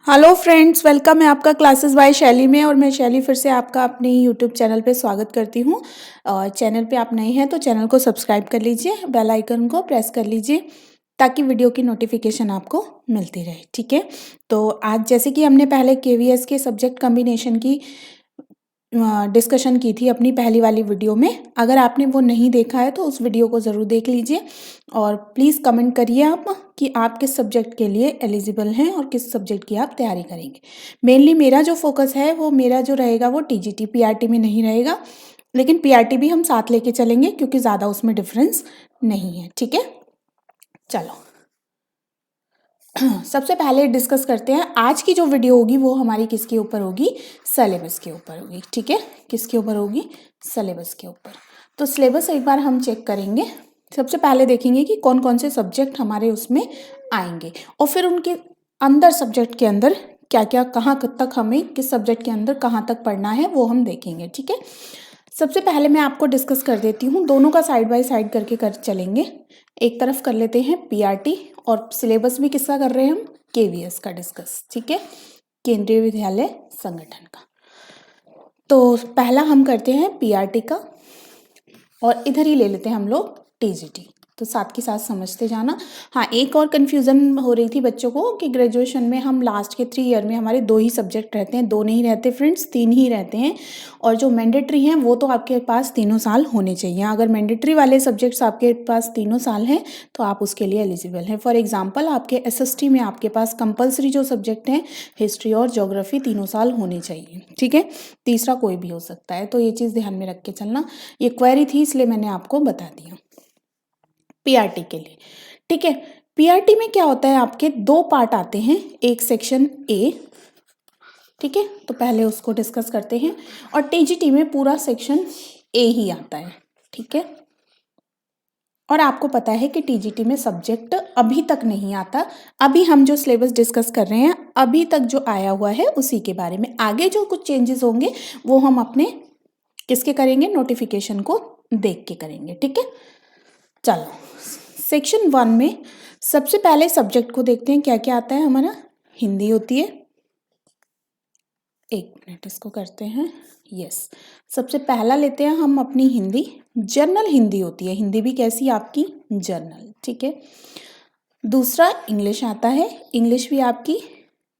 Hello friends, welcome है आपका classes bye शैली में। और मैं शैली फिर से आपका अपने यूट्यूब चैनल पे स्वागत करती हूँ। चैनल पे आप नए हैं तो चैनल को सब्सक्राइब कर लीजिए, बेल आइकन को प्रेस कर लीजिए ताकि वीडियो की नोटिफिकेशन आपको मिलती रहे। ठीक है, तो आज जैसे कि हमने पहले केवीएस के सब्जेक्ट कम्बिनेशन की डिस्कशन की थी अपनी पहली वाली वीडियो में। अगर आपने वो नहीं देखा है तो उस वीडियो को ज़रूर देख लीजिए और प्लीज़ कमेंट करिए आप कि आप किस सब्जेक्ट के लिए एलिजिबल हैं और किस सब्जेक्ट की आप तैयारी करेंगे। मेनली मेरा जो फोकस है वो मेरा जो रहेगा वो टीजीटी पीआरटी में नहीं रहेगा, लेकिन पीआरटी भी हम साथ लेके चलेंगे क्योंकि ज़्यादा उसमें डिफरेंस नहीं है। ठीक है, चलो सबसे पहले डिस्कस करते हैं। आज की जो वीडियो होगी वो हमारी किसके ऊपर होगी? सिलेबस के ऊपर होगी। ठीक है, किसके ऊपर होगी? सिलेबस के ऊपर। तो सिलेबस एक बार हम चेक करेंगे। सबसे पहले देखेंगे कि कौन कौन से सब्जेक्ट हमारे उसमें आएंगे और फिर उनके अंदर सब्जेक्ट के अंदर क्या क्या कहाँ तक हमें किस सब्जेक्ट के अंदर कहाँ तक पढ़ना है वो हम देखेंगे। ठीक है, सबसे पहले मैं आपको डिस्कस कर देती हूँ, दोनों का साइड बाय साइड करके कर चलेंगे। एक तरफ कर लेते हैं पीआरटी और सिलेबस भी किसका कर रहे हैं हम? केवीएस का डिस्कस। ठीक है, केंद्रीय विद्यालय संगठन का। तो पहला हम करते हैं पीआरटी का और इधर ही ले लेते हैं हम लोग टीजीटी। तो साथ के साथ समझते जाना। हाँ, एक और कन्फ्यूज़न हो रही थी बच्चों को कि ग्रेजुएशन में हम लास्ट के 3 ईयर में हमारे 2 ही सब्जेक्ट रहते हैं। 2 नहीं रहते फ्रेंड्स, 3 ही रहते हैं। और जो मैंडेटरी हैं वो तो आपके पास तीनों साल होने चाहिए। अगर मैंडेटरी वाले सब्जेक्ट्स आपके पास तीनों साल हैं तो आप उसके लिए एलिजिबल हैं। फॉर एग्जाम्पल आपके एसएसटी में आपके पास कंपलसरी जो सब्जेक्ट हैं हिस्ट्री और ज्योग्राफी तीनों साल होने चाहिए। ठीक है, तीसरा कोई भी हो सकता है, तो ये चीज़ ध्यान में रख के चलना। ये क्वेरी थी इसलिए मैंने आपको बता दिया पीआरटी के लिए। ठीक है, पीआरटी में क्या होता है, आपके 2 पार्ट आते हैं। एक सेक्शन ए, ठीक है, तो पहले उसको डिस्कस करते हैं। और टीजीटी में पूरा सेक्शन ए ही आता है। ठीक है, और आपको पता है कि टीजीटी में सब्जेक्ट अभी तक नहीं आता। अभी हम जो सिलेबस डिस्कस कर रहे हैं अभी तक जो आया हुआ है उसी के बारे में। आगे जो कुछ चेंजेस होंगे वो हम अपने किसके करेंगे? नोटिफिकेशन को देख के करेंगे। ठीक है, चलो सेक्शन 1 में सबसे पहले सब्जेक्ट को देखते हैं क्या क्या आता है हमारा। हिंदी होती है, एक मिनट इसको करते हैं। यस, सबसे पहला लेते हैं हम अपनी हिंदी। जर्नल हिंदी होती है, हिंदी भी कैसी आपकी? जर्नल। ठीक है, दूसरा इंग्लिश आता है, इंग्लिश भी आपकी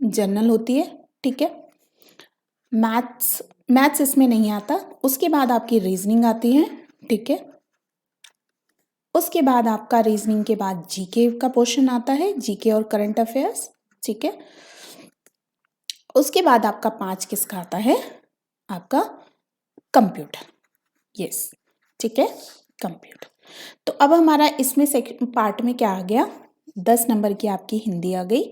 जर्नल होती है। ठीक है, मैथ्स इसमें नहीं आता। उसके बाद आपकी रीजनिंग आती है। ठीक है, उसके बाद आपका रीजनिंग के बाद जीके का पोर्शन आता है, जीके और करंट अफेयर्स। ठीक है, उसके बाद आपका 5 किसका आता है? आपका कंप्यूटर। यस, ठीक है, कंप्यूटर। तो अब हमारा इसमें पार्ट में क्या आ गया? 10 नंबर की आपकी हिंदी आ गई,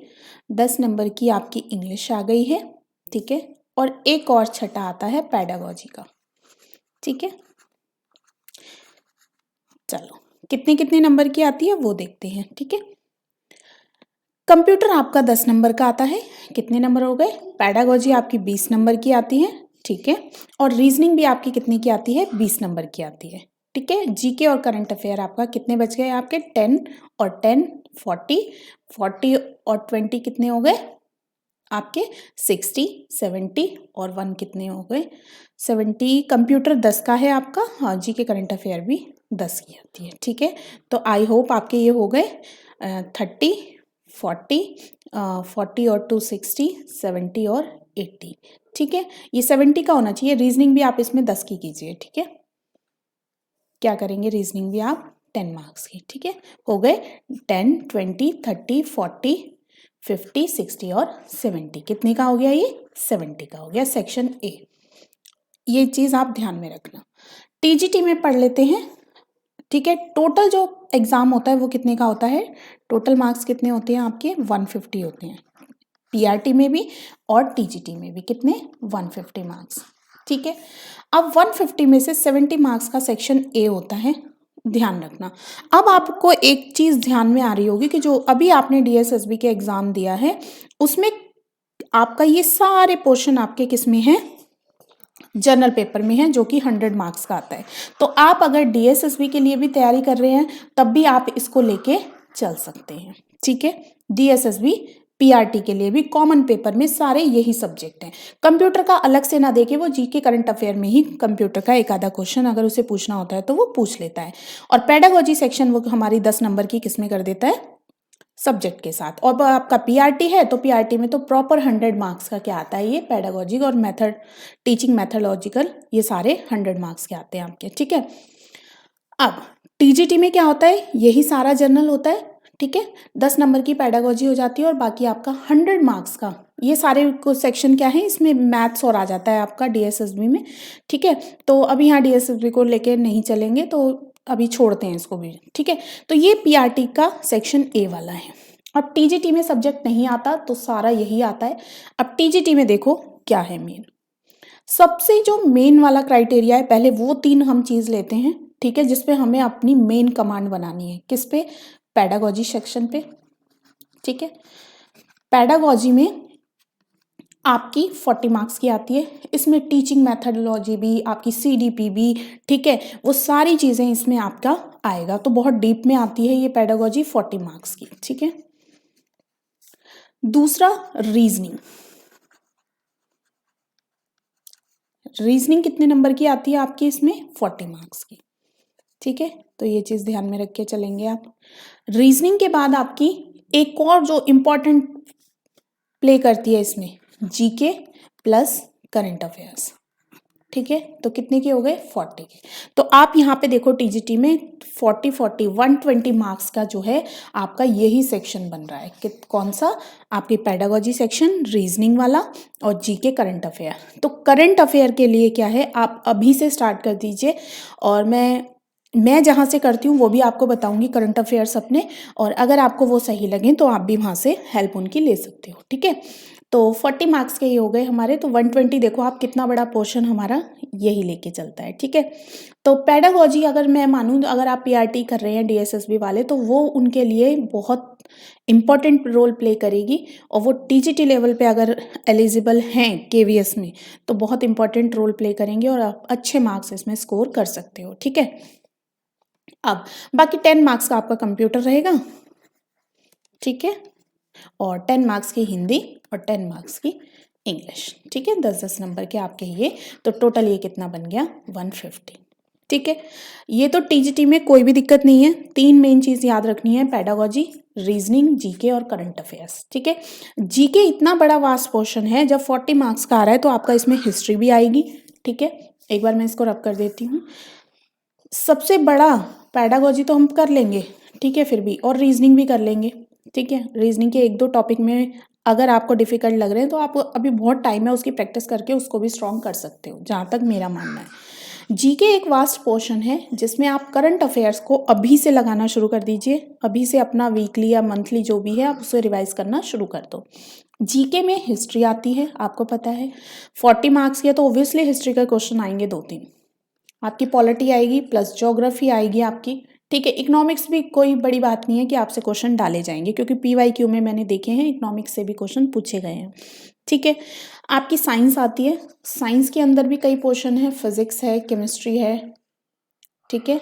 10 नंबर की आपकी इंग्लिश आ गई है। ठीक है, और एक और छठा आता है पेडागोजी का। ठीक है, चलो कितने कितने नंबर की आती है वो देखते हैं। ठीक है, कंप्यूटर आपका 10 नंबर का आता है। कितने नंबर हो गए? पेडागोजी आपकी 20 नंबर की आती है। ठीक है, और रीजनिंग भी आपकी कितने की आती है? 20 नंबर की आती है। ठीक है, जीके और करंट अफेयर आपका कितने बच गए? आपके 10 और 10 40, 40 और 20 कितने हो गए? आपके 60, 70 और 1 कितने हो गए? 70। कंप्यूटर 10 का है आपका। हाँ, जीके करंट अफेयर भी 10 की आती है। ठीक है, तो आई होप आपके ये हो गए 30, 40, 40 और 2 60, 70 और 80। ठीक है, ये 70 का होना चाहिए। रीजनिंग भी आप इसमें 10 की कीजिए। ठीक है, क्या करेंगे? रीजनिंग भी आप 10 मार्क्स की। ठीक है, हो गए 10, 20, 30, 40, 50, 60 और 70। कितने का हो गया? ये 70 का हो गया सेक्शन ए। ये चीज़ आप ध्यान में रखना। टीजीटी में पढ़ लेते हैं। ठीक है, टोटल जो एग्ज़ाम होता है वो कितने का होता है? टोटल मार्क्स कितने होते हैं आपके? 150 होते हैं। पीआरटी में भी और टीजीटी में भी कितने? 150 मार्क्स। ठीक है, अब 150 में से 70 मार्क्स का सेक्शन ए होता है, ध्यान रखना। अब आपको एक चीज़ ध्यान में आ रही होगी कि जो अभी आपने डीएसएसबी के एग्ज़ाम दिया है उसमें आपका ये सारे पोर्शन आपके किस में है? जर्नल पेपर में है, जो कि 100 मार्क्स का आता है। तो आप अगर डीएसएसबी के लिए भी तैयारी कर रहे हैं तब भी आप इसको लेके चल सकते हैं। ठीक है, डीएसएसबी पीआरटी के लिए भी कॉमन पेपर में सारे यही सब्जेक्ट हैं। कंप्यूटर का अलग से ना देखे, वो जीके करंट अफेयर में ही कंप्यूटर का एक आधा क्वेश्चन अगर उसे पूछना होता है तो वो पूछ लेता है। और पेडागोजी सेक्शन वो हमारी 10 नंबर की किसमें कर देता है, सब्जेक्ट के साथ। और आपका पीआरटी है तो पीआरटी में तो प्रॉपर 100 मार्क्स का क्या आता है, ये पेडागोजी और मेथड, टीचिंग मेथडोलॉजिकल, ये सारे 100 मार्क्स के आते हैं आपके, ठीक है। अब टीजीटी में क्या होता है, यही सारा जर्नल होता है, ठीक है। 10 नंबर की पेडागोजी हो जाती है और बाकी आपका 100 मार्क्स का ये सारे को सेक्शन क्या है, इसमें मैथ्स और आ जाता है आपका डीएसएसबी में, ठीक है। तो अभी यहाँ डीएसएसबी को लेके नहीं चलेंगे, तो अभी छोड़ते हैं इसको भी, ठीक है। तो ये पीआरटी का सेक्शन ए वाला है। अब टीजीटी में सब्जेक्ट नहीं आता तो सारा यही आता है। अब टीजीटी में देखो क्या है मेन, सबसे जो मेन वाला क्राइटेरिया है, पहले वो 3 हम चीज़ लेते हैं, ठीक है, जिसपे हमें अपनी मेन कमांड बनानी है। किस पे, पेडागोजी सेक्शन पे, ठीक है। पेडागोजी में आपकी 40 मार्क्स की आती है, इसमें टीचिंग मेथडोलॉजी भी, आपकी सीडीपी भी, ठीक है, वो सारी चीज़ें इसमें आपका आएगा। तो बहुत डीप में आती है ये पेडागोजी 40 मार्क्स की, ठीक है। दूसरा रीजनिंग, रीजनिंग कितने नंबर की आती है आपकी इसमें, 40 मार्क्स की, ठीक है। तो ये चीज़ ध्यान में रख के चलेंगे आप। रीजनिंग के बाद आपकी एक और जो इम्पोर्टेंट प्ले करती है इसमें, जीके प्लस करंट अफेयर्स, ठीक है। तो कितने के हो गए, 40 के। तो आप यहाँ पे देखो टीजीटी में 120 मार्क्स का जो है आपका यही सेक्शन बन रहा है कि कौन सा, आपकी पेडागोजी सेक्शन, रीजनिंग वाला और जीके करंट अफेयर। तो करंट अफेयर के लिए क्या है, आप अभी से स्टार्ट कर दीजिए, और मैं जहाँ से करती हूँ वो भी आपको बताऊंगी करंट अफेयर्स अपने, और अगर आपको वो सही लगे तो आप भी वहाँ से हेल्प उनकी ले सकते हो, ठीक है। तो 40 मार्क्स के ही हो गए हमारे, तो 120 देखो आप कितना बड़ा पोर्शन हमारा यही लेके चलता है, ठीक है। तो पेडागोजी अगर मैं मानूँ, अगर आप पीआरटी कर रहे हैं डीएसएसबी वाले, तो वो उनके लिए बहुत इंपॉर्टेंट रोल प्ले करेगी, और वो टीजीटी लेवल पे अगर एलिजिबल हैं केवीएस में तो बहुत इंपॉर्टेंट रोल प्ले करेंगे, और आप अच्छे मार्क्स इसमें स्कोर कर सकते हो, ठीक है। अब बाकी 10 मार्क्स का आपका कंप्यूटर रहेगा, ठीक है, और 10 मार्क्स की हिंदी और 10 मार्क्स की इंग्लिश, ठीक है। 10-10 नंबर के आपके ये, तो टोटल ये कितना बन गया, 150, ठीक है। ये तो टीजीटी में कोई भी दिक्कत नहीं है। 3 मेन चीज़ याद रखनी है, पेडागोजी, रीजनिंग, जीके और करंट अफेयर्स, ठीक है। जीके इतना बड़ा वास्ट पोर्शन है, जब 40 मार्क्स का आ रहा है तो आपका इसमें हिस्ट्री भी आएगी, ठीक है। एक बार मैं इसको रब कर देती हूँ। सबसे बड़ा पेडागोजी तो हम कर लेंगे, ठीक है, फिर भी, और रीजनिंग भी कर लेंगे, ठीक है। रीजनिंग के 1-2 टॉपिक में अगर आपको डिफिकल्ट लग रहे हैं तो आप अभी बहुत टाइम है, उसकी प्रैक्टिस करके उसको भी स्ट्रॉन्ग कर सकते हो, जहाँ तक मेरा मानना है। जीके एक वास्ट पोर्शन है जिसमें आप करंट अफेयर्स को अभी से लगाना शुरू कर दीजिए, अभी से अपना वीकली या मंथली जो भी है आप उसे रिवाइज करना शुरू कर दो। जीके में हिस्ट्री आती है, आपको पता है 40 मार्क्स की है, तो ऑब्वियसली हिस्ट्री का क्वेश्चन आएंगे 2-3, आपकी पॉलिटी आएगी प्लस ज्योग्राफी आएगी आपकी, ठीक है। इकोनॉमिक्स भी कोई बड़ी बात नहीं है कि आपसे क्वेश्चन डाले जाएंगे, क्योंकि पीवाईक्यू में मैंने देखे हैं इकोनॉमिक्स से भी क्वेश्चन पूछे गए हैं, ठीक है। आपकी साइंस आती है, साइंस के अंदर भी कई पोर्शन है, फिजिक्स है, केमिस्ट्री है, ठीक है,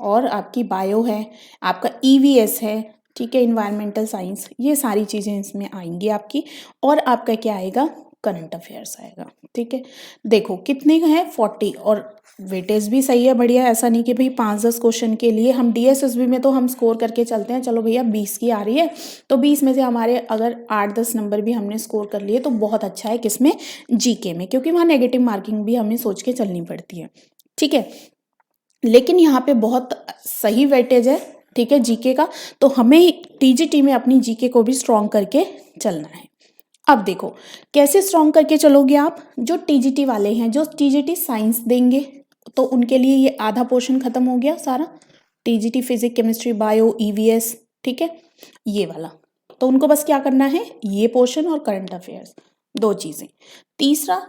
और आपकी बायो है, आपका ईवीएस है, ठीक है, इन्वायरमेंटल साइंस, ये सारी चीज़ें इसमें आएंगी आपकी। और आपका क्या आएगा, करंट अफेयर्स आएगा, ठीक है। देखो कितने का है, 40, और वेटेज भी सही है, बढ़िया। ऐसा नहीं कि भाई 5-10 क्वेश्चन के लिए हम डीएसएसबी में तो हम स्कोर करके चलते हैं, चलो भैया 20 की आ रही है तो 20 में से हमारे अगर 8-10 नंबर भी हमने स्कोर कर लिए तो बहुत अच्छा है, किसमें, जीके में, क्योंकि वहाँ नेगेटिव मार्किंग भी हमें सोच के चलनी पड़ती है, ठीक है। लेकिन यहाँ पे बहुत सही वेटेज है, ठीक है, जीके का, तो हमें टीजीटी में अपनी जीके को भी स्ट्रॉन्ग करके चलना है। अब देखो कैसे स्ट्रॉन्ग करके चलोगे आप, जो टीजीटी वाले हैं, जो टीजीटी साइंस देंगे तो उनके लिए ये आधा पोर्शन खत्म हो गया सारा, TGT physics, chemistry, bio, EVS, ठीक है, ये वाला। तो उनको बस क्या करना है, ये पोर्शन और करंट अफेयर्स, 2 चीज़ें। तीसरा,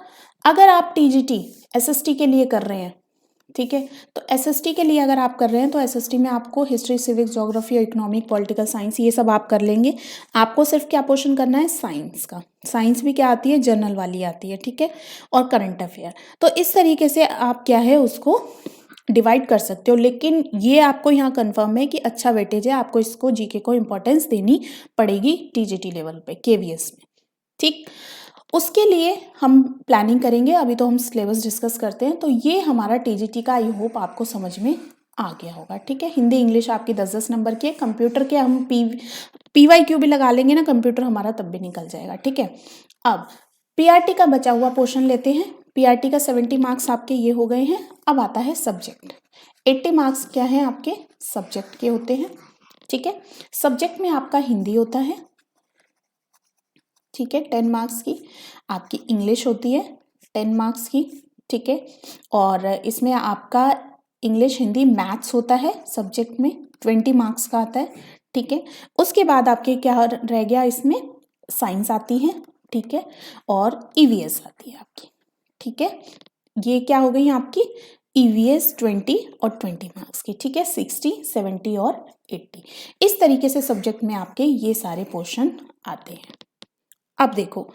अगर आप टीजीटी एसएसटी के लिए कर रहे हैं, ठीक है, तो एसएसटी के लिए अगर आप कर रहे हैं तो एसएसटी में आपको हिस्ट्री, सिविक्स, ज्योग्राफी और इकोनॉमिक, पॉलिटिकल साइंस, ये सब आप कर लेंगे। आपको सिर्फ क्या पोर्शन करना है, साइंस का। साइंस भी क्या आती है, जर्नल वाली आती है, ठीक है, और करंट अफेयर। तो इस तरीके से आप क्या है उसको डिवाइड कर सकते हो, लेकिन ये आपको यहाँ कंफर्म है कि अच्छा वेटेज है, आपको इसको जीके को इम्पोर्टेंस देनी पड़ेगी टीजीटी लेवल पे, केवीएस में। ठीक, उसके लिए हम प्लानिंग करेंगे, अभी तो हम सिलेबस डिस्कस करते हैं। तो ये हमारा टीजीटी का आई होप आपको समझ में आ गया होगा। ठीक है, हिंदी इंग्लिश आपकी 10-10 नंबर के, कंप्यूटर के हम पीवाईक्यू भी लगा लेंगे ना, कंप्यूटर हमारा तब भी निकल जाएगा। ठीक है, अब पीआरटी का बचा हुआ पोर्शन लेते हैं। पीआरटी का 70 मार्क्स आपके ये हो गए हैं। अब आता है सब्जेक्ट। 80 मार्क्स क्या है आपके सब्जेक्ट के होते हैं। ठीक है, सब्जेक्ट में आपका हिंदी होता है। ठीक है, 10 मार्क्स की आपकी इंग्लिश होती है, 10 मार्क्स की। ठीक है, और इसमें आपका इंग्लिश हिंदी मैथ्स होता है सब्जेक्ट में, 20 मार्क्स का आता है। ठीक है, उसके बाद आपके क्या रह गया, इसमें साइंस आती है। ठीक है, और ईवीएस आती है आपकी। ठीक है, ये क्या हो गई आपकी ईवीएस 20 और 20 मार्क्स की। ठीक है, 60, 70 और 80, इस तरीके से सब्जेक्ट में आपके ये सारे पोर्शन आते हैं। अब देखो,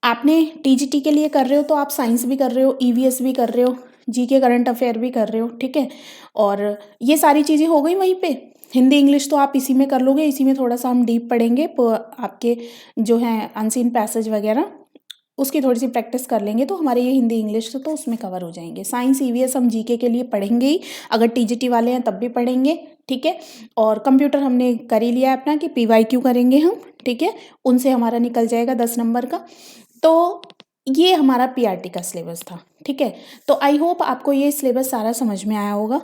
आपने टीजीटी के लिए कर रहे हो तो आप साइंस भी कर रहे हो, ईवीएस भी कर रहे हो, जीके करंट अफेयर भी कर रहे हो। ठीक है, और ये सारी चीज़ें हो गई वहीं पे। हिंदी इंग्लिश तो आप इसी में कर लोगे, इसी में थोड़ा सा हम डीप पढ़ेंगे, आपके जो है अनसीन पैसेज वगैरह उसकी थोड़ी सी प्रैक्टिस कर लेंगे तो हमारे ये हिंदी इंग्लिश तो उसमें कवर हो जाएंगे। साइंस ईवीएस हम जीके के लिए पढ़ेंगे ही, अगर टीजीटी वाले हैं तब भी पढ़ेंगे। ठीक है, और कंप्यूटर हमने कर ही लिया है अपना कि पीवाईक्यू करेंगे हम। ठीक है, उनसे हमारा निकल जाएगा 10 नंबर का। तो ये हमारा पीआरटी का सिलेबस था। ठीक है, तो आई होप आपको ये सिलेबस सारा समझ में आया होगा।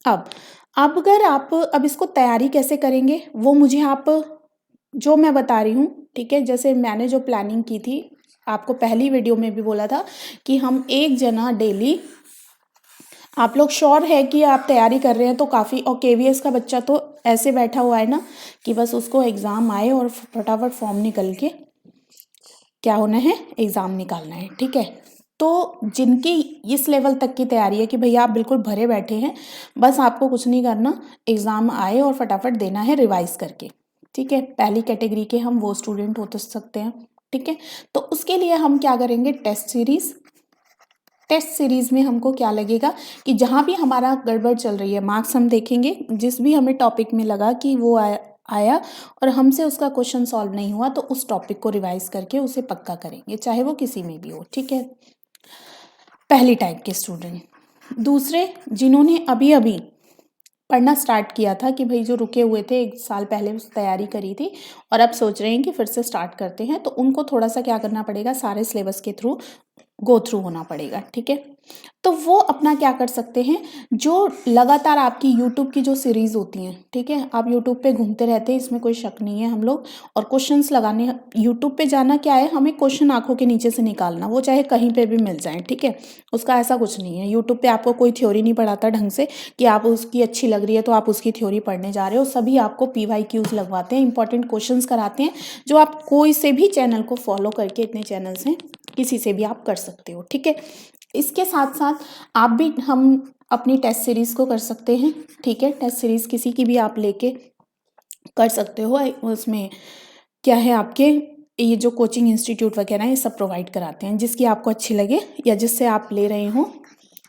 अब अगर आप अब इसको तैयारी कैसे करेंगे वो मुझे आप जो मैं बता रही हूँ। ठीक है, जैसे मैंने जो प्लानिंग की थी, आपको पहली वीडियो में भी बोला था कि हम एक जना डेली, आप लोग श्योर है कि आप तैयारी कर रहे हैं तो काफ़ी, और केवीएस का बच्चा तो ऐसे बैठा हुआ है ना कि बस उसको एग्ज़ाम आए और फटाफट फॉर्म निकल के क्या होना है, एग्ज़ाम निकालना है। ठीक है, तो जिनकी इस लेवल तक की तैयारी है कि भैया आप बिल्कुल भरे बैठे हैं, बस आपको कुछ नहीं करना, एग्ज़ाम आए और फटाफट देना है रिवाइज करके। ठीक है, पहली कैटेगरी के हम वो स्टूडेंट हो सकते हैं। ठीक है, तो उसके लिए हम क्या करेंगे, टेस्ट सीरीज़। टेस्ट सीरीज़ में हमको क्या लगेगा कि जहाँ भी हमारा गड़बड़ चल रही है, मार्क्स हम देखेंगे, जिस भी हमें टॉपिक में लगा कि वो आया और हमसे उसका क्वेश्चन सॉल्व नहीं हुआ तो उस टॉपिक को रिवाइज करके उसे पक्का करेंगे, चाहे वो किसी में भी हो। ठीक है, पहली टाइप के स्टूडेंट। दूसरे, जिन्होंने अभी अभी पढ़ना स्टार्ट किया था कि भाई जो रुके हुए थे, 1 साल पहले उस तैयारी करी थी और अब सोच रहे हैं कि फिर से स्टार्ट करते हैं, तो उनको थोड़ा सा क्या करना पड़ेगा, सारे सिलेबस के थ्रू गो थ्रू होना पड़ेगा। ठीक है, तो वो अपना क्या कर सकते हैं, जो लगातार आपकी यूट्यूब की जो सीरीज़ होती हैं। ठीक है, आप यूट्यूब पे घूमते रहते हैं, इसमें कोई शक नहीं है हम लोग, और क्वेश्चंस लगाने यूट्यूब पे जाना क्या है, हमें क्वेश्चन आंखों के नीचे से निकालना, वो चाहे कहीं पे भी मिल जाए। ठीक है, उसका ऐसा कुछ नहीं है, यूट्यूब पे आपको कोई थ्योरी नहीं पढ़ाता ढंग से कि आप उसकी अच्छी लग रही है तो आप उसकी थ्योरी पढ़ने जा रहे हो। सभी आपको पीवाईक्यूज लगवाते हैं, इंपॉर्टेंट क्वेश्चंस कराते हैं, जो आप कोई से भी चैनल को फॉलो करके, इतने चैनल्स हैं, किसी से भी आप कर सकते हो। ठीक है, इसके साथ साथ आप भी, हम अपनी टेस्ट सीरीज़ को कर सकते हैं। ठीक है, टेस्ट सीरीज़ किसी की भी आप लेके कर सकते हो। उसमें क्या है, आपके ये जो कोचिंग इंस्टीट्यूट वगैरह ये सब प्रोवाइड कराते हैं, जिसकी आपको अच्छी लगे या जिससे आप ले रहे हो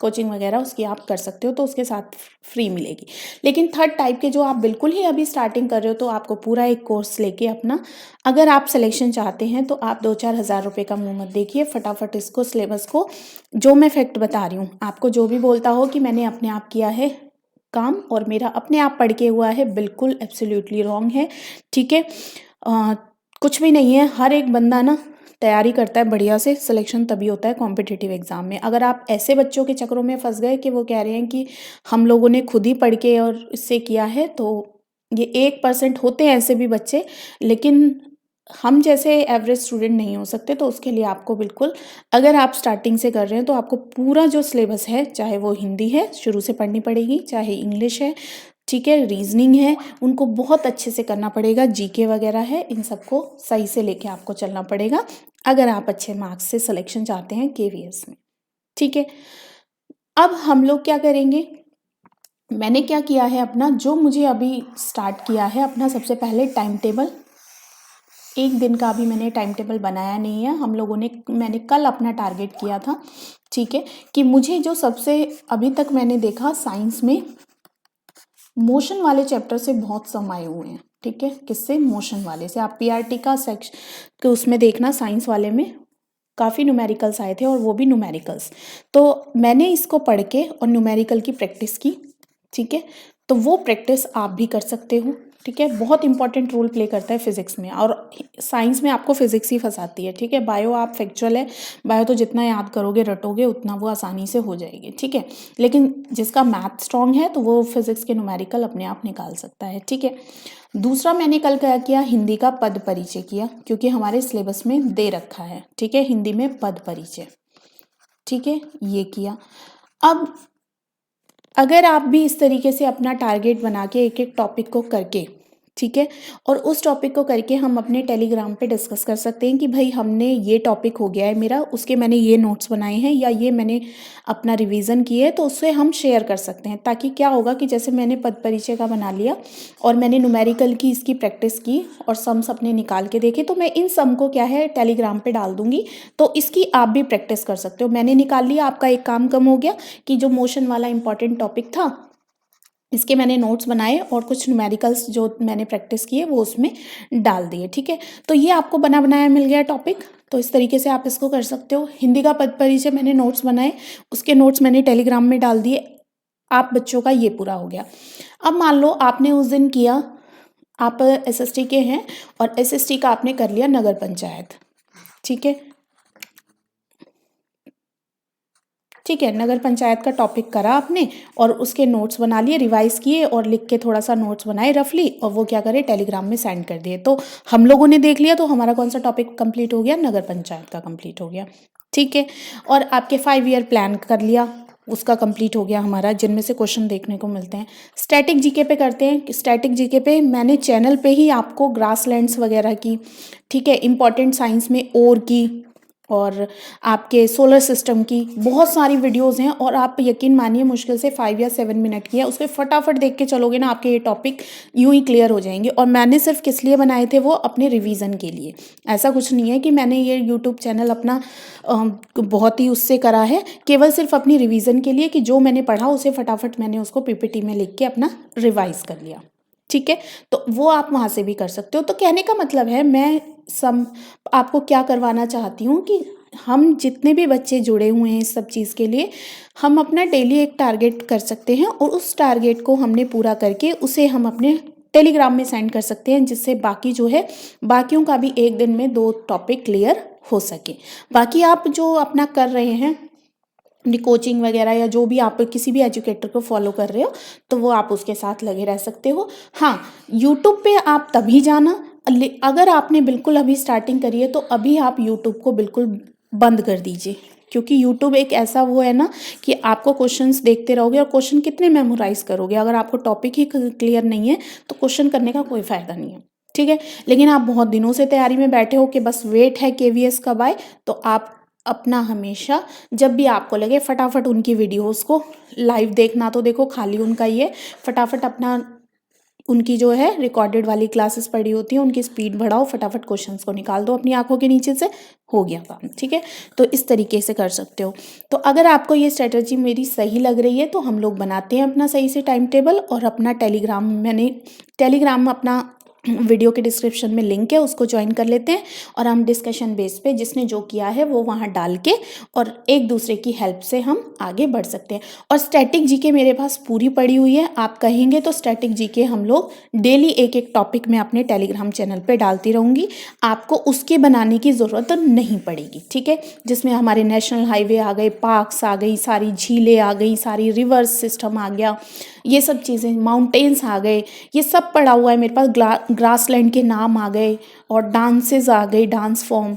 कोचिंग वगैरह, उसकी आप कर सकते हो, तो उसके साथ फ्री मिलेगी। लेकिन थर्ड टाइप के जो आप बिल्कुल ही अभी स्टार्टिंग कर रहे हो, तो आपको पूरा एक कोर्स लेके अपना, अगर आप सिलेक्शन चाहते हैं तो आप 2-4 हज़ार रुपये का मुँह मत देखिए, फटाफट इसको सिलेबस को, जो मैं फैक्ट बता रही हूँ आपको, जो भी बोलता हो कि मैंने अपने आप किया है काम और मेरा अपने आप पढ़ के हुआ है, बिल्कुल एब्सोल्युटली रॉन्ग है। ठीक है, कुछ भी नहीं है, हर एक बंदा ना तैयारी करता है बढ़िया से, सिलेक्शन तभी होता है कॉम्पिटिटिव एग्ज़ाम में। अगर आप ऐसे बच्चों के चक्करों में फंस गए कि वो कह रहे हैं कि हम लोगों ने खुद ही पढ़ के और इससे किया है, तो ये 1% होते हैं ऐसे भी बच्चे, लेकिन हम जैसे एवरेज स्टूडेंट नहीं हो सकते। तो उसके लिए आपको बिल्कुल, अगर आप स्टार्टिंग से कर रहे हैं तो आपको पूरा जो सिलेबस है, चाहे वो हिंदी है शुरू से पढ़नी पड़ेगी, चाहे इंग्लिश है, ठीक है, रीजनिंग है, उनको बहुत अच्छे से करना पड़ेगा, जीके वगैरह है, इन सबको सही से लेके आपको चलना पड़ेगा अगर आप अच्छे मार्क्स से सिलेक्शन चाहते हैं केवीएस में। ठीक है, अब हम लोग क्या करेंगे, मैंने क्या किया है अपना, जो मुझे अभी स्टार्ट किया है अपना, सबसे पहले टाइम टेबल एक दिन का अभी मैंने टाइम टेबल बनाया नहीं है। मैंने कल अपना टारगेट किया था, ठीक है, कि मुझे जो सबसे अभी तक मैंने देखा साइंस में मोशन वाले चैप्टर से बहुत सम आए हुए हैं, ठीक है। किससे? मोशन वाले से। आप पीआरटी का सेक्शन के उसमें देखना, साइंस वाले में काफ़ी न्यूमेरिकल्स आए थे और वो भी न्यूमेरिकल्स। तो मैंने इसको पढ़ के और न्यूमेरिकल की प्रैक्टिस की, ठीक है। तो वो प्रैक्टिस आप भी कर सकते हो, ठीक है। बहुत इंपॉर्टेंट रोल प्ले करता है फिजिक्स में, और साइंस में आपको फिजिक्स ही फंसाती है, ठीक है। बायो आप फैक्चुअल है, बायो तो जितना याद करोगे रटोगे उतना वो आसानी से हो जाएगी, ठीक है। लेकिन जिसका मैथ स्ट्रॉन्ग है तो वो फिजिक्स के न्यूमेरिकल अपने आप निकाल सकता है, ठीक है। दूसरा मैंने कल क्या किया, हिंदी का पद परिचय किया, क्योंकि हमारे सिलेबस में दे रखा है, ठीक है, हिंदी में पद परिचय, ठीक है, ये किया। अब अगर आप भी इस तरीके से अपना टारगेट बना के एक एक टॉपिक को करके, ठीक है, और उस टॉपिक को करके हम अपने टेलीग्राम पे डिस्कस कर सकते हैं कि भाई हमने ये टॉपिक हो गया है मेरा, उसके मैंने ये नोट्स बनाए हैं या ये मैंने अपना रिवीजन किए, तो उससे हम शेयर कर सकते हैं। ताकि क्या होगा कि जैसे मैंने पद परिचय का बना लिया और मैंने न्यूमेरिकल की इसकी प्रैक्टिस की और सम्स अपने निकाल के देखे, तो मैं इन सम को क्या है टेलीग्राम पे डाल दूंगी, तो इसकी आप भी प्रैक्टिस कर सकते हो। मैंने निकाल लिया, आपका एक काम कम हो गया कि जो मोशन वाला इंपॉर्टेंट टॉपिक था इसके मैंने नोट्स बनाए और कुछ न्यूमेरिकल्स जो मैंने प्रैक्टिस किए वो उसमें डाल दिए, ठीक है। तो ये आपको बना बनाया मिल गया टॉपिक। तो इस तरीके से आप इसको कर सकते हो। हिंदी का पद परिचय मैंने नोट्स बनाए, उसके नोट्स मैंने टेलीग्राम में डाल दिए। आप बच्चों का ये पूरा हो गया। अब मान लो आपने उस दिन किया, आप एसएसटी के हैं और एसएसटी का आपने कर लिया नगर पंचायत, ठीक है, ठीक है। नगर पंचायत का टॉपिक करा आपने और उसके नोट्स बना लिए, रिवाइज किए और लिख के थोड़ा सा नोट्स बनाए रफली, और वो क्या करे टेलीग्राम में सेंड कर दिए। तो हम लोगों ने देख लिया, तो हमारा कौन सा टॉपिक कंप्लीट हो गया? नगर पंचायत का कंप्लीट हो गया, ठीक है। और आपके 5 ईयर प्लान कर लिया, उसका कंप्लीट हो गया हमारा, जिनमें से क्वेश्चन देखने को मिलते हैं। स्टैटिक जीके पे करते हैं। स्टैटिक जीके पे मैंने चैनल पे ही आपको ग्रासलैंड्स वगैरह की, ठीक है, इंपॉर्टेंट साइंस में और की और आपके सोलर सिस्टम की बहुत सारी वीडियोस हैं, और आप यकीन मानिए मुश्किल से 5 या 7 मिनट की है, उसके फटाफट देख के चलोगे ना, आपके ये टॉपिक यूं ही क्लियर हो जाएंगे। और मैंने सिर्फ किस लिए बनाए थे? वो अपने रिवीजन के लिए। ऐसा कुछ नहीं है कि मैंने ये यूट्यूब चैनल अपना बहुत ही उससे करा है, केवल सिर्फ अपनी रिवीजन के लिए, कि जो मैंने पढ़ा उसे फटाफट मैंने उसको पीपीटी में लिख के अपना रिवाइज कर लिया, ठीक है। तो वो आप वहाँ से भी कर सकते हो। तो कहने का मतलब है, मैं आपको क्या करवाना चाहती हूँ कि हम जितने भी बच्चे जुड़े हुए हैं इस सब चीज़ के लिए, हम अपना डेली एक टारगेट कर सकते हैं, और उस टारगेट को हमने पूरा करके उसे हम अपने टेलीग्राम में सेंड कर सकते हैं, जिससे बाकी जो है बाकियों का भी एक दिन में 2 टॉपिक क्लियर हो सके। बाकी आप जो अपना कर रहे हैं अपनी कोचिंग वगैरह या जो भी आप किसी भी एजुकेटर को फॉलो कर रहे हो, तो वो आप उसके साथ लगे रह सकते हो। हाँ, यूट्यूब पे आप तभी जाना अगर आपने बिल्कुल अभी स्टार्टिंग करी है, तो अभी आप यूट्यूब को बिल्कुल बंद कर दीजिए, क्योंकि यूट्यूब एक ऐसा वो है ना कि आपको क्वेश्चंस देखते रहोगे, और क्वेश्चन कितने मेमोराइज करोगे? अगर आपको टॉपिक ही क्लियर नहीं है तो क्वेश्चन करने का कोई फ़ायदा नहीं है, ठीक है। लेकिन आप बहुत दिनों से तैयारी में बैठे हो कि बस वेट है केवीएस कब आए, तो आप अपना हमेशा जब भी आपको लगे फटाफट उनकी वीडियोस को लाइव देखना, तो देखो खाली उनका ही है, फटाफट अपना उनकी जो है रिकॉर्डेड वाली क्लासेस पढ़ी होती हैं, उनकी स्पीड बढ़ाओ, फटाफट क्वेश्चंस को निकाल दो अपनी आंखों के नीचे से, हो गया काम, ठीक है। तो इस तरीके से कर सकते हो। तो अगर आपको ये स्ट्रेटजी मेरी सही लग रही है, तो हम लोग बनाते हैं अपना सही से टाइम टेबल, और अपना टेलीग्राम अपना वीडियो के डिस्क्रिप्शन में लिंक है, उसको ज्वाइन कर लेते हैं, और हम डिस्कशन बेस पे जिसने जो किया है वो वहाँ डाल के और एक दूसरे की हेल्प से हम आगे बढ़ सकते हैं। और स्टैटिक जीके मेरे पास पूरी पड़ी हुई है, आप कहेंगे तो स्टैटिक जीके हम लोग डेली एक एक टॉपिक में अपने टेलीग्राम चैनल पे डालती रहूँगी, आपको उसके बनाने की ज़रूरत नहीं पड़ेगी, ठीक है। जिसमें हमारे नेशनल हाईवे आ गए, पार्क्स आ गई, सारी झीलें आ गई, सारी रिवर्स सिस्टम आ गया, ये सब चीज़ें, माउंटेन्स आ गए, ये सब पड़ा हुआ है मेरे पास, ग्रासलैंड के नाम आ गए और डांसेस आ गए, डांस फॉर्म।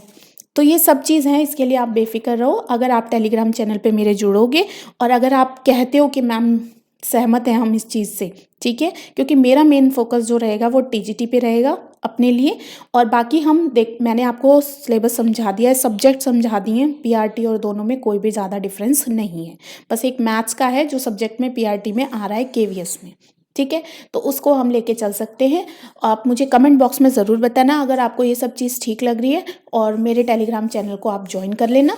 तो ये सब चीज़ हैं, इसके लिए आप बेफिक्र रहो। अगर आप टेलीग्राम चैनल पे मेरे जुड़ोगे, और अगर आप कहते हो कि मैम सहमत हैं हम इस चीज़ से, ठीक है, क्योंकि मेरा मेन फोकस जो रहेगा वो टीजीटी पे रहेगा अपने लिए, और बाकी हम मैंने आपको सिलेबस समझा दिया है, सब्जेक्ट समझा दिए हैं, पीआरटी और दोनों में कोई भी ज़्यादा डिफरेंस नहीं है, बस एक मैथ्स का है जो सब्जेक्ट में पीआरटी में आ रहा है केवीएस में, ठीक है, तो उसको हम लेके चल सकते हैं। आप मुझे कमेंट बॉक्स में ज़रूर बताना अगर आपको ये सब चीज़ ठीक लग रही है, और मेरे टेलीग्राम चैनल को आप ज्वाइन कर लेना,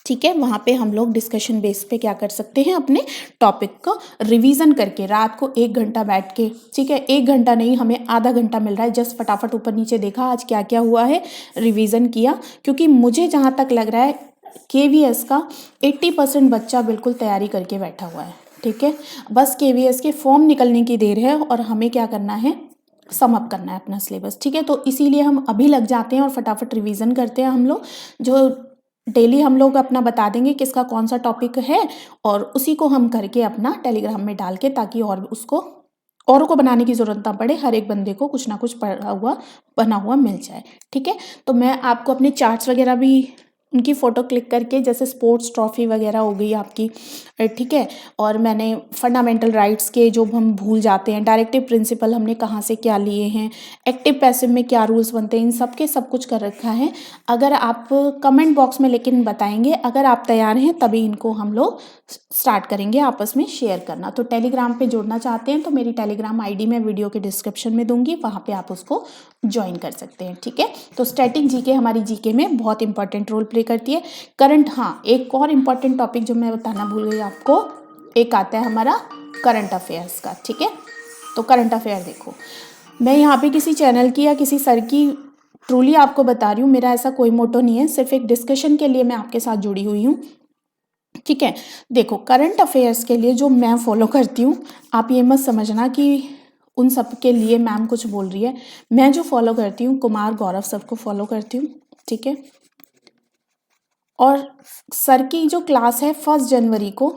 ठीक है। वहाँ पे हम लोग डिस्कशन बेस पे क्या कर सकते हैं, अपने टॉपिक को रिवीजन करके रात को 1 घंटा बैठ के, ठीक है, 1 घंटा नहीं, हमें आधा घंटा मिल रहा है, जस्ट फटाफट ऊपर नीचे देखा आज क्या क्या हुआ है, रिवीजन किया। क्योंकि मुझे जहाँ तक लग रहा है KVS का 80% बच्चा बिल्कुल तैयारी करके बैठा हुआ है, ठीक है। बस KVS के फॉर्म निकलने की देर है और हमें क्या करना है, सम अप करना है अपना सिलेबस, ठीक है। तो इसीलिए हम अभी लग जाते हैं और फटाफट रिवीजन करते हैं हम लोग। जो डेली हम लोग अपना बता देंगे किसका कौन सा टॉपिक है, और उसी को हम करके अपना टेलीग्राम में डाल के, ताकि और उसको औरों को बनाने की ज़रूरत ना पड़े, हर एक बंदे को कुछ ना कुछ पढ़ा हुआ बना हुआ मिल जाए, ठीक है। तो मैं आपको अपने चार्ट्स वगैरह भी उनकी फ़ोटो क्लिक करके, जैसे स्पोर्ट्स ट्रॉफी वगैरह हो गई आपकी, ठीक है। और मैंने फंडामेंटल राइट्स के जो हम भूल जाते हैं, डायरेक्टिव प्रिंसिपल हमने कहाँ से क्या लिए हैं, एक्टिव पैसिव में क्या रूल्स बनते हैं, इन सब के सब कुछ कर रखा है। अगर आप कमेंट बॉक्स में लेकिन बताएंगे, अगर आप तैयार हैं तभी इनको हम लोग स्टार्ट करेंगे आपस में शेयर करना। तो टेलीग्राम पे जुड़ना चाहते हैं तो मेरी टेलीग्राम आईडी मैं वीडियो के डिस्क्रिप्शन में दूंगी, वहाँ पे आप उसको ज्वाइन कर सकते हैं, ठीक है। तो स्टैटिक जीके हमारी जीके में बहुत इंपॉर्टेंट रोल प्ले करती है। करंट, हाँ, एक और इम्पॉर्टेंट टॉपिक जो मैं बताना भूल गई आपको, एक आता है हमारा करंट अफेयर्स का, ठीक है। तो करंट अफेयर देखो, मैं यहाँ पे किसी चैनल की या किसी सर की ट्रूली आपको बता रही हूँ, मेरा ऐसा कोई मोटो नहीं है, सिर्फ एक डिस्कशन के लिए मैं आपके साथ जुड़ी हुई हूँ, ठीक है। देखो, करंट अफेयर्स के लिए जो मैं फॉलो करती हूँ, आप ये मत समझना कि उन सब के लिए मैम कुछ बोल रही है। मैं जो फॉलो करती हूँ, कुमार गौरव सर को फॉलो करती हूँ, ठीक है। और सर की जो क्लास है 1 जनवरी को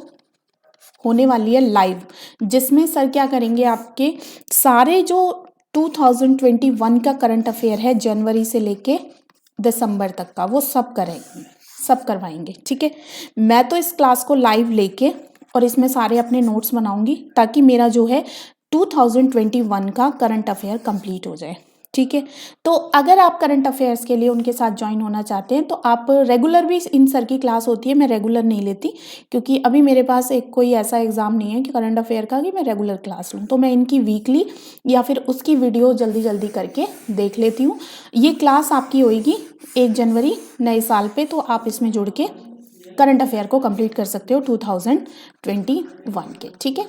होने वाली है लाइव, जिसमें सर क्या करेंगे, आपके सारे जो 2021 का करंट अफेयर है जनवरी से लेके दिसंबर तक का, वो सब करेंगे, सब करवाएंगे, ठीक है। मैं तो इस क्लास को लाइव लेके और इसमें सारे अपने नोट्स बनाऊंगी, ताकि मेरा जो है 2021 का करंट अफेयर कंप्लीट हो जाए, ठीक है। तो अगर आप करंट अफेयर्स के लिए उनके साथ ज्वाइन होना चाहते हैं तो आप रेगुलर भी, इन सर की क्लास होती है, मैं रेगुलर नहीं लेती, क्योंकि अभी मेरे पास एक कोई ऐसा एग्ज़ाम नहीं है कि करंट अफेयर का कि मैं रेगुलर क्लास लूँ। तो मैं इनकी वीकली या फिर उसकी वीडियो जल्दी जल्दी करके देख लेती हूँ। ये क्लास आपकी होएगी 1 जनवरी नए साल पे, तो आप इसमें जुड़ के करंट अफेयर को कंप्लीट कर सकते हो 2021 के, ठीक है।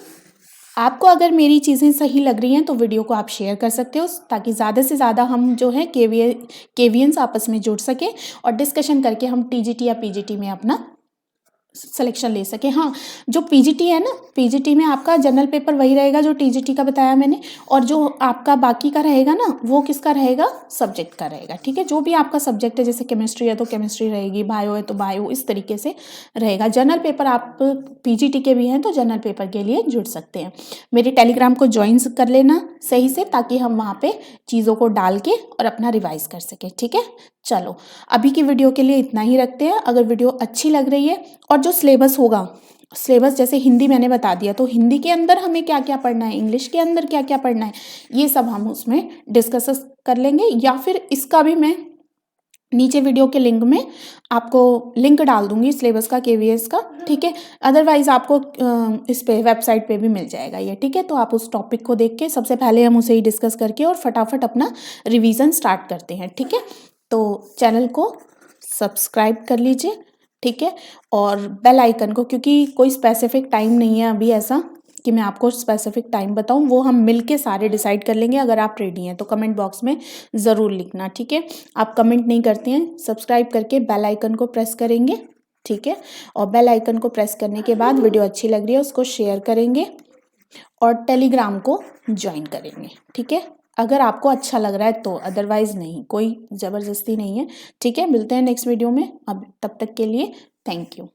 आपको अगर मेरी चीज़ें सही लग रही हैं तो वीडियो को आप शेयर कर सकते हो, ताकि ज़्यादा से ज़्यादा हम जो है केवीएंस आपस में जुड़ सकें और डिस्कशन करके हम टीजीटी या पीजीटी में अपना सिलेक्शन ले सके। हाँ, जो पीजीटी है ना, पीजीटी में आपका जनरल पेपर वही रहेगा जो टीजीटी का बताया मैंने, और जो आपका बाकी का रहेगा ना, वो किसका रहेगा, सब्जेक्ट का रहेगा, ठीक है। जो भी आपका सब्जेक्ट है, जैसे केमिस्ट्री है तो केमिस्ट्री रहेगी, बायो है तो बायो, इस तरीके से रहेगा। जनरल पेपर आप पीजीटी के भी हैं तो जनरल पेपर के लिए जुड़ सकते हैं। मेरे टेलीग्राम को ज्वाइन कर लेना सही से, ताकि हम वहाँ पे चीज़ों को डाल के और अपना रिवाइज कर सकें, ठीक है। चलो, अभी की वीडियो के लिए इतना ही रखते हैं। अगर वीडियो अच्छी लग रही है, और जो सिलेबस होगा, सिलेबस जैसे हिंदी मैंने बता दिया, तो हिंदी के अंदर हमें क्या क्या पढ़ना है, इंग्लिश के अंदर क्या क्या पढ़ना है, ये सब हम उसमें डिस्कस कर लेंगे। या फिर इसका भी मैं नीचे वीडियो के लिंक में आपको लिंक डाल दूंगी सिलेबस का, केवीएस का, ठीक है। अदरवाइज आपको इस पे वेबसाइट पे भी मिल जाएगा ये, ठीक है। तो आप उस टॉपिक को देख के, सबसे पहले हम उसे ही डिस्कस करके और फटाफट अपना रिवीजन स्टार्ट करते हैं, ठीक है। तो चैनल को सब्सक्राइब कर लीजिए, ठीक है। और बेल आइकन को, क्योंकि कोई स्पेसिफिक टाइम नहीं है अभी ऐसा कि मैं आपको स्पेसिफिक टाइम बताऊं, वो हम मिलके सारे डिसाइड कर लेंगे। अगर आप रेडी हैं तो कमेंट बॉक्स में ज़रूर लिखना, ठीक है। आप कमेंट नहीं करते हैं, सब्सक्राइब करके बेल आइकन को प्रेस करेंगे, ठीक है। और बेल आइकन को प्रेस करने के बाद वीडियो अच्छी लग रही है उसको शेयर करेंगे और टेलीग्राम को ज्वाइन करेंगे, ठीक है। अगर आपको अच्छा लग रहा है तो, अदरवाइज नहीं, कोई ज़बरदस्ती नहीं है, ठीक है। मिलते हैं नेक्स्ट वीडियो में, अब तब तक के लिए थैंक यू।